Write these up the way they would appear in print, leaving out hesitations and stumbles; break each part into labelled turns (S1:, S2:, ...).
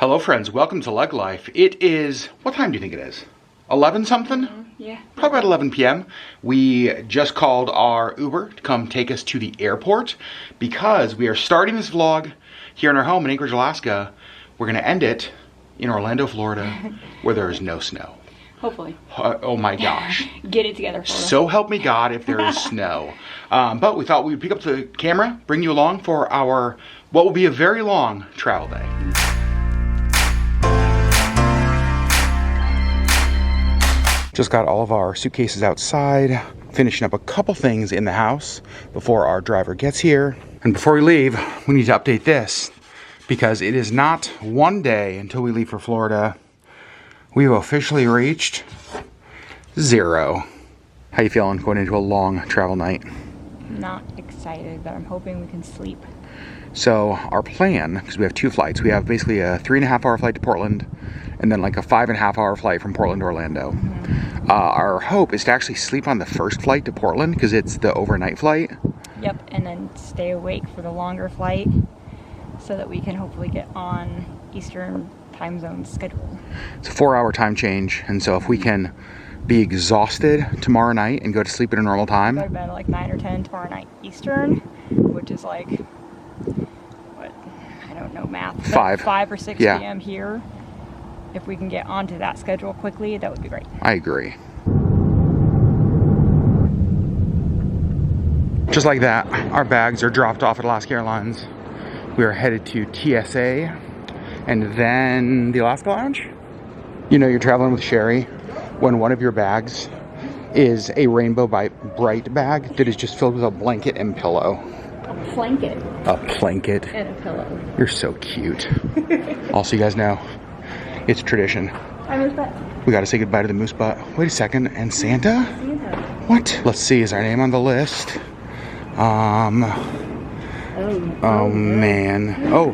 S1: Hello friends, welcome to Legg Life. It is, what time do you think it is? 11 something?
S2: Yeah.
S1: Probably about 11 p.m. We just called our Uber to come take us to the airport because we are starting this vlog here in our home in Anchorage, Alaska. We're gonna end it in Orlando, Florida, where there is no snow.
S2: Hopefully.
S1: Oh my gosh.
S2: Get it together, Florida.
S1: So help me God if there is snow. But we thought we would pick up the camera, bring you along for our, what will be a very long travel day. Just got all of our suitcases outside, finishing up a couple things in the house before our driver gets here. And before we leave, we need to update this because it is not one day until we leave for Florida. We've officially reached 0. How you feeling going into a long travel night?
S2: Not excited, but I'm hoping we can sleep.
S1: So our plan, because we have 2 flights, we have basically a 3.5-hour flight to Portland and then like a 5.5-hour flight from Portland to Orlando. Our hope is to actually sleep on the first flight to Portland because it's the overnight flight.
S2: Yep, and then stay awake for the longer flight so that we can hopefully get on Eastern time zone schedule.
S1: It's a 4-hour time change, and so if we can be exhausted tomorrow night and go to sleep at a normal time.
S2: Go to bed at like 9 or 10 tomorrow night Eastern, which is like, what, I don't know math. 5 or 6 p.m. here. If we can get onto that schedule quickly, that would be great.
S1: I agree. Just like that, our bags are dropped off at Alaska Airlines. We are headed to TSA and then the Alaska Lounge. You know you're traveling with Sherri when one of your bags is a Rainbow Bright bag that is just filled with a blanket and pillow.
S2: A blanket.
S1: A blanket.
S2: And a pillow.
S1: You're so cute. Also, you guys know, it's tradition.
S2: I miss that.
S1: We gotta say goodbye to the moose butt. Wait a second, and Santa?
S2: Santa.
S1: What? Let's see, is our name on the list? Oh man. Oh,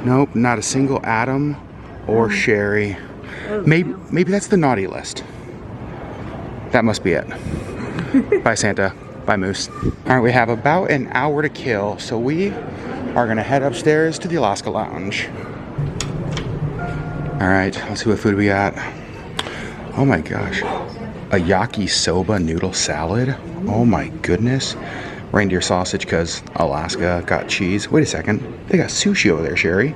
S1: nope, not a single Adam or Sherri. Maybe that's the naughty list. That must be it. Bye Santa, bye Moose. All right, we have about an hour to kill, so we are gonna head upstairs to the Alaska Lounge. All right, let's see what food we got. Oh my gosh, a yakisoba noodle salad. Oh my goodness. Reindeer sausage because Alaska got cheese. Wait a second, they got sushi over there, Sherri.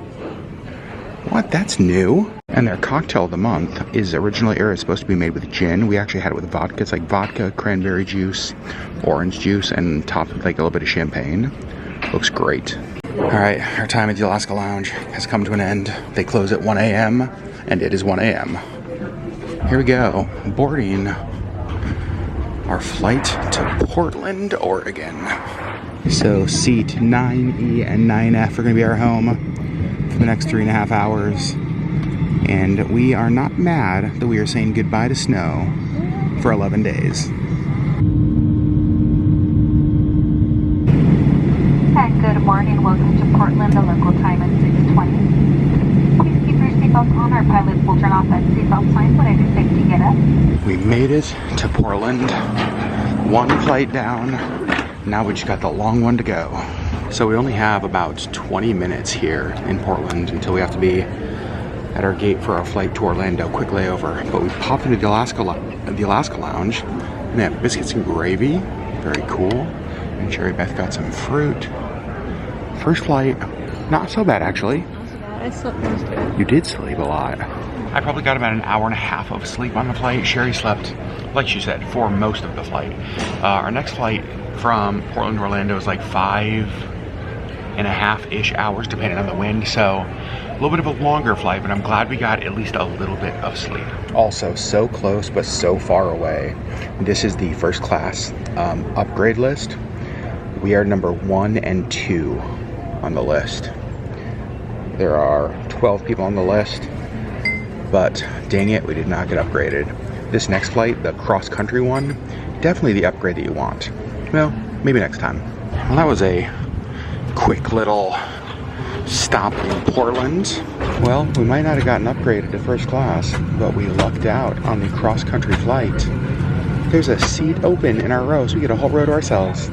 S1: What, that's new. And their cocktail of the month is originally, or it's supposed to be made with gin. We actually had it with vodka. It's like vodka, cranberry juice, orange juice, and topped with like a little bit of champagne. Looks great. All right, our time at the Alaska Lounge has come to an end. They close at 1 a.m. and it is 1 a.m. Here we go, boarding our flight to Portland, Oregon. So seat 9E and 9F are gonna be our home for the next 3.5 hours. And we are not mad that we are saying goodbye to snow for 11 days.
S3: Good morning, welcome to Portland. The local time is 6:20. Please keep your seatbelts on. Our pilots will turn off that seatbelt sign when it is safe to get up.
S1: We made it to Portland. 1 flight down. Now we just got the long one to go. So we only have about 20 minutes here in Portland until we have to be at our gate for our flight to Orlando. Quick layover. But we popped into the Alaska Lounge. And they have biscuits and gravy. Very cool. And Sherri Beth got some fruit. First flight, not so bad actually.
S2: Not so bad. I slept most of it.
S1: You did sleep a lot. I probably got about an hour and a half of sleep on the flight. Sherri slept, like she said, for most of the flight. Our next flight from Portland to Orlando is like 5.5-ish hours, depending on the wind. So a little bit of a longer flight, but I'm glad we got at least a little bit of sleep. Also, so close, but so far away. This is the first class upgrade list. We are number 1 and 2 on the list. There are 12 people on the list, but dang it, we did not get upgraded. This next flight, the cross-country one, definitely the upgrade that you want. Well, maybe next time. Well, that was a quick little stop in Portland. Well, we might not have gotten upgraded to first class, but we lucked out on the cross-country flight. There's a seat open in our row, so we get a whole row to ourselves.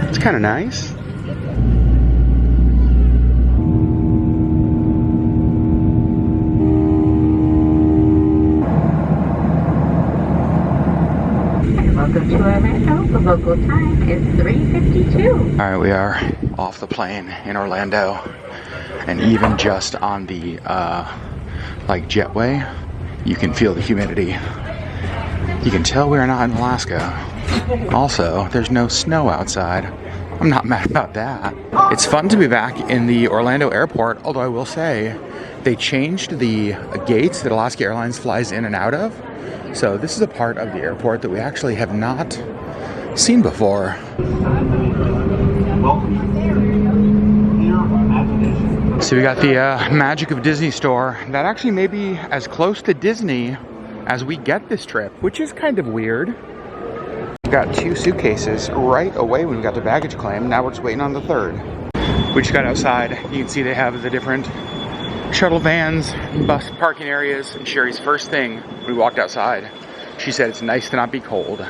S1: It's kind of nice.
S3: Welcome to Orlando. The local time is 3:52.
S1: All right, we are off the plane in Orlando, and even just on the like jetway, you can feel the humidity. You can tell we are not in Alaska. Also, there's no snow outside. I'm not mad about that. It's fun to be back in the Orlando airport, although I will say they changed the gates that Alaska Airlines flies in and out of. So this is a part of the airport that we actually have not seen before. So we got the Magic of Disney store. That actually may be as close to Disney as we get this trip, which is kind of weird. We got 2 suitcases right away when we got to baggage claim. Now we're just waiting on the 3rd. We just got outside. You can see they have the different shuttle vans, bus parking areas, and Sherri's first thing when we walked outside, she said it's nice to not be cold.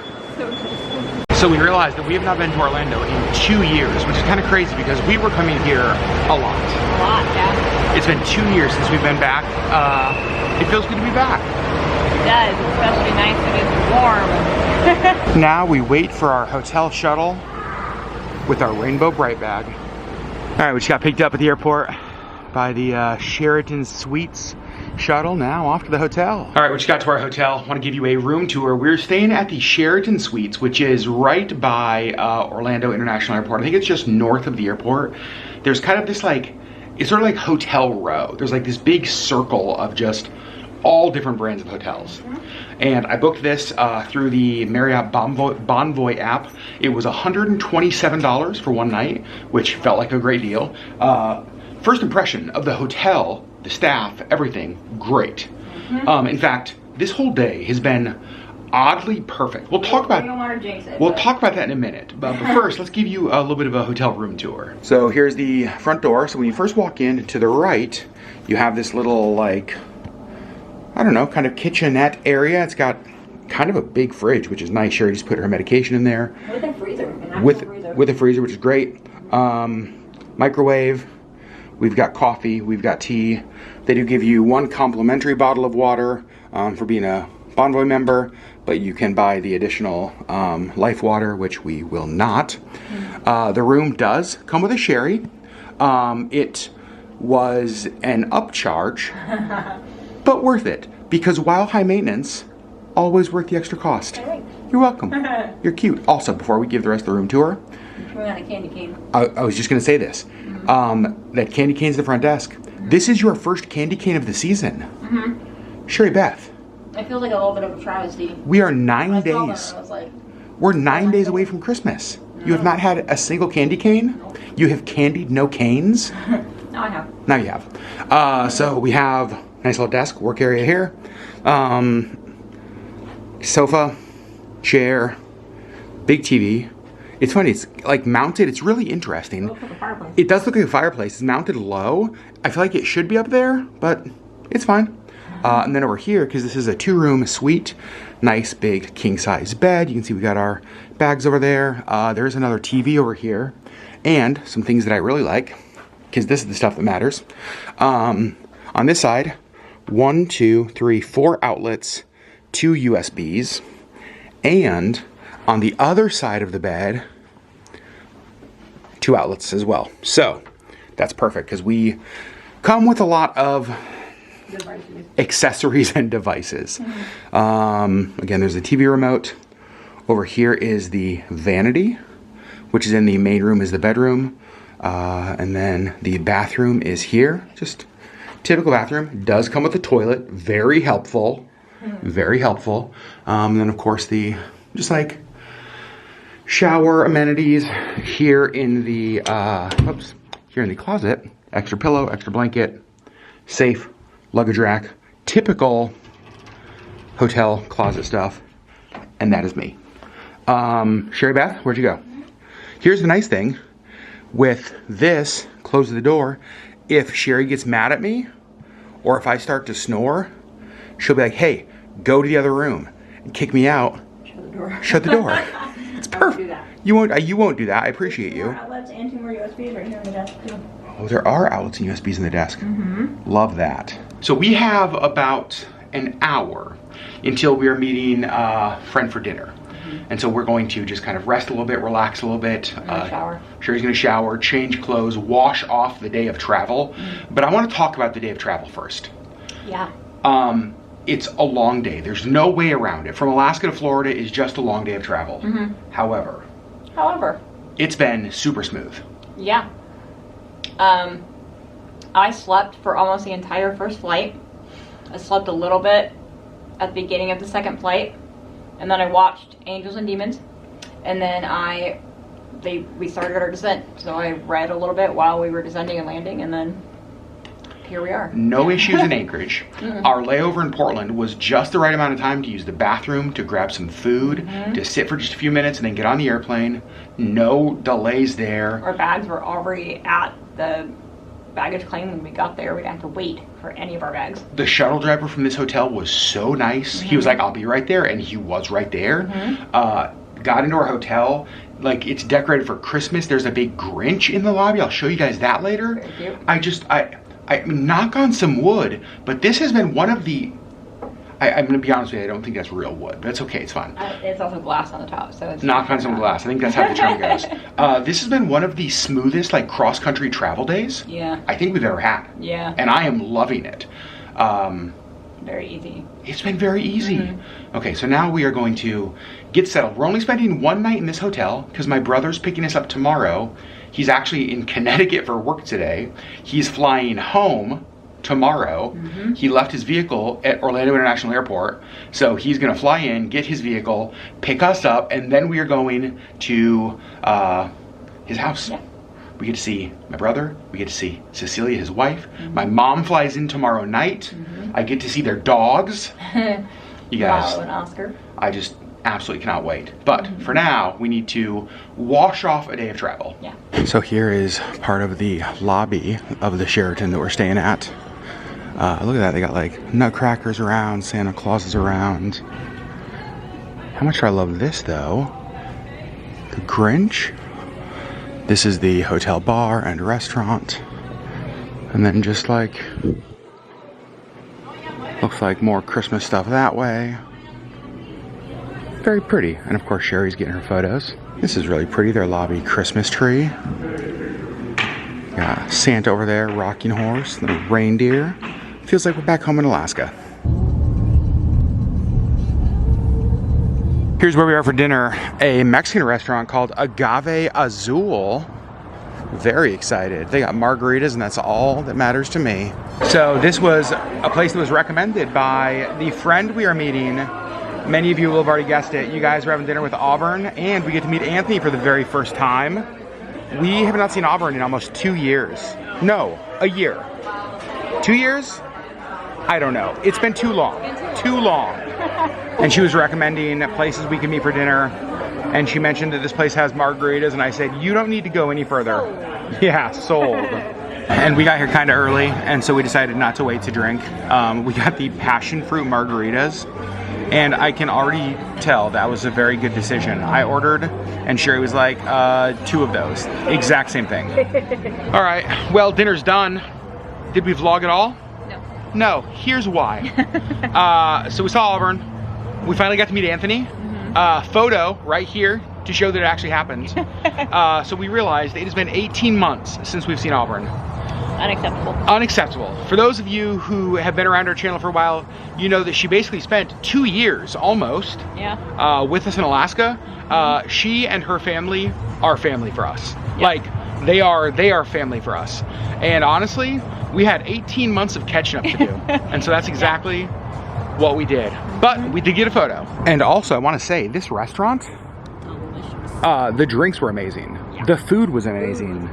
S1: So we realized that we have not been to Orlando in 2 years, which is kind of crazy because we were coming here a lot.
S2: A lot, yeah.
S1: It's been 2 years since we've been back. It feels good to be back.
S2: It does, especially nice when it's warm.
S1: Now we wait for our hotel shuttle with our Rainbow Bright bag. All right, we just got picked up at the airport by the Sheraton Suites shuttle. Now off to the hotel. All right, we just got to our hotel. I want to give you a room tour. We're staying at the Sheraton Suites, which is right by Orlando International Airport. I think it's just north of the airport. There's kind of this like, it's sort of like hotel row. There's like this big circle of just all different brands of hotels. And I booked this through the Marriott Bonvoy app. It was $127 for one night, which felt like a great deal. First impression of the hotel, the staff, everything, great. In fact, this whole day has been oddly perfect. We'll talk about that in a minute. But first, let's give you a little bit of a hotel room tour. So here's the front door. So when you first walk in, to the right, you have this little like, I don't know, kind of kitchenette area. It's got kind of a big fridge, which is nice. Sherri just put her medication in there.
S2: With a freezer.
S1: With a freezer, which is great. Microwave. We've got coffee. We've got tea. They do give you 1 complimentary bottle of water for being a Bonvoy member, but you can buy the additional Life water, which we will not. The room does come with a Sherri. It was an upcharge. But worth it, because while high maintenance, always worth the extra cost. You're welcome. You're cute. Also, before we give the rest of the room tour,
S2: We're on a candy cane.
S1: I was just going to say this. That candy cane's the front desk. This is your first candy cane of the season. Sherri Beth.
S2: It feels like a little bit of a travesty.
S1: We are 9 days. We're 9 days away from Christmas. You have not had a single candy cane? You have candied no canes?
S2: Now I have.
S1: Now you have. So we have nice little desk, work area here. Sofa, chair, big TV. It's funny, it's like mounted, it's really interesting.
S2: It looks like a fireplace.
S1: It does look like a fireplace. It's mounted low. I feel like it should be up there, but it's fine. And then over here, because this is a 2-room suite, nice big king-size bed. You can see we got our bags over there. There's another TV over here. And some things that I really like, because this is the stuff that matters. On this side, 1, 2, 3, 4 outlets, 2 USBs, and on the other side of the bed, 2 outlets as well. So that's perfect because we come with a lot of accessories and devices. Again, there's a TV remote. Over here is the vanity, which is in the main room is the bedroom. And then the bathroom is here. Just typical bathroom. Does come with a toilet. Very helpful. Very helpful. And then of course the just like shower amenities here in the here in the closet. Extra pillow, extra blanket, safe, luggage rack, typical hotel closet stuff. And that is me. Sherri Beth, where'd you go? Here's the nice thing with this, close the door. If Sherri gets mad at me or if I start to snore, she'll be like, hey, go to the other room and kick me out.
S2: Shut the door.
S1: Shut the door. It's perfect. You won't do that. I appreciate you.
S2: Outlets and 2 more USBs right here on the desk too.
S1: Oh, there are outlets and USBs in the desk. Love that. So we have about an hour until we are meeting a friend for dinner. And so we're going to just kind of rest a little bit, relax a little bit.
S2: Shower.
S1: Sherri's gonna shower, change clothes, wash off the day of travel. But I wanna talk about the day of travel first.
S2: Yeah.
S1: It's a long day. There's no way around it. From Alaska to Florida is just a long day of travel. However, it's been super smooth.
S2: Yeah. I slept for almost the entire first flight. I slept a little bit at the beginning of the second flight, and then I watched Angels and Demons, and then we started our descent. So I read a little bit while we were descending and landing, and then here we are.
S1: No issues in Anchorage. Our layover in Portland was just the right amount of time to use the bathroom, to grab some food, to sit for just a few minutes and then get on the airplane. No delays there.
S2: Our bags were already at the baggage claim when we got there. We didn't have to wait for any of our bags.
S1: The shuttle driver from this hotel was so nice. He was like, I'll be right there, and he was right there. Got into our hotel, like it's decorated for Christmas. There's a big Grinch in the lobby. I'll show you guys that later.
S2: Very cute.
S1: I knock on some wood, but this has been one of the, I'm gonna be honest with you, I don't think that's real wood, but it's okay, it's fine.
S2: It's also glass on the top, so it's...
S1: Knock on some glass, I think that's how the term goes. This has been one of the smoothest, like, cross-country travel days I think we've ever had.
S2: Yeah.
S1: And I am loving it.
S2: Very easy.
S1: It's been very easy. Okay, so now we are going to get settled. We're only spending one night in this hotel because my brother's picking us up tomorrow. He's actually in Connecticut for work today. He's flying home tomorrow. He left his vehicle at Orlando International Airport. So he's gonna fly in, get his vehicle, pick us up, and then we are going to his house.
S2: Yeah.
S1: We get to see my brother, we get to see Cecilia, his wife. My mom flies in tomorrow night. I get to see their dogs. You guys,
S2: Wow, and Oscar.
S1: I just absolutely cannot wait. But for now, we need to wash off a day of travel.
S2: Yeah.
S1: So here is part of the lobby of the Sheraton that we're staying at. Look at that, they got like nutcrackers around, Santa Claus is around. How much do I love this though? The Grinch. This is the hotel bar and restaurant. And then just like, looks like more Christmas stuff that way. Very pretty. And of course Sherri's getting her photos. This is really pretty, their lobby Christmas tree. Got Santa over there, rocking horse, the reindeer. Feels like we're back home in Alaska. Here's where we are for dinner, a Mexican restaurant called Agave Azul. Very excited. They got margaritas and that's all that matters to me. So this was a place that was recommended by the friend we are meeting. Many of you will have already guessed it. You guys are having dinner with Auburn and we get to meet Anthony for the very first time. We have not seen Auburn in almost 2 years. No, a year. 2 years? I don't know. It's been too long. Too long. And she was recommending places we can meet for dinner. And she mentioned that this place has margaritas. And I said, you don't need to go any further. Yeah, sold. And we got here kind of early. And so we decided not to wait to drink. We got the passion fruit margaritas. And I can already tell that was a very good decision. I ordered, and Sherri was like, 2 of those. Exact same thing. All right, well, dinner's done. Did we vlog at all?
S2: No.
S1: No, here's why. So we saw Auburn. We finally got to meet Anthony. Photo right here to show that it actually happened. So we realized it has been 18 months since we've seen Auburn.
S2: Unacceptable.
S1: Unacceptable. For those of you who have been around our channel for a while, you know that she basically spent 2 years almost with us in Alaska. She and her family are family for us. Yep. Like they are family for us. And honestly, we had 18 months of catching up to do. And so that's exactly what we did. But we did get a photo. And also I want to say this restaurant, the drinks were amazing. Yeah. The food was amazing.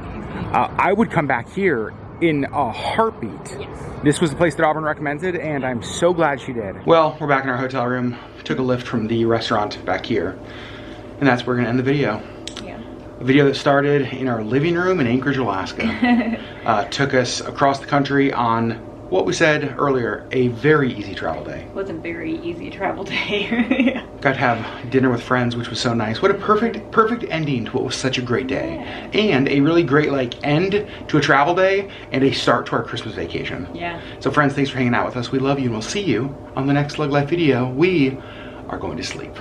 S1: I would come back here in a heartbeat. Yes. This was the place that Auburn recommended, and I'm so glad she did. Well, we're back in our hotel room. Took a lift from the restaurant back here, and that's where we're gonna end the video. Yeah. A video that started in our living room in Anchorage, Alaska. Took us across the country on what we said earlier, a very easy travel day.
S2: It was a very easy travel day.
S1: Got to have dinner with friends, which was so nice. What a perfect ending to what was such a great day. Yeah. And a really great like end to a travel day and a start to our Christmas vacation. Yeah. So friends, thanks for hanging out with us. We love you and we'll see you on the next Legg Life video. We are going to sleep.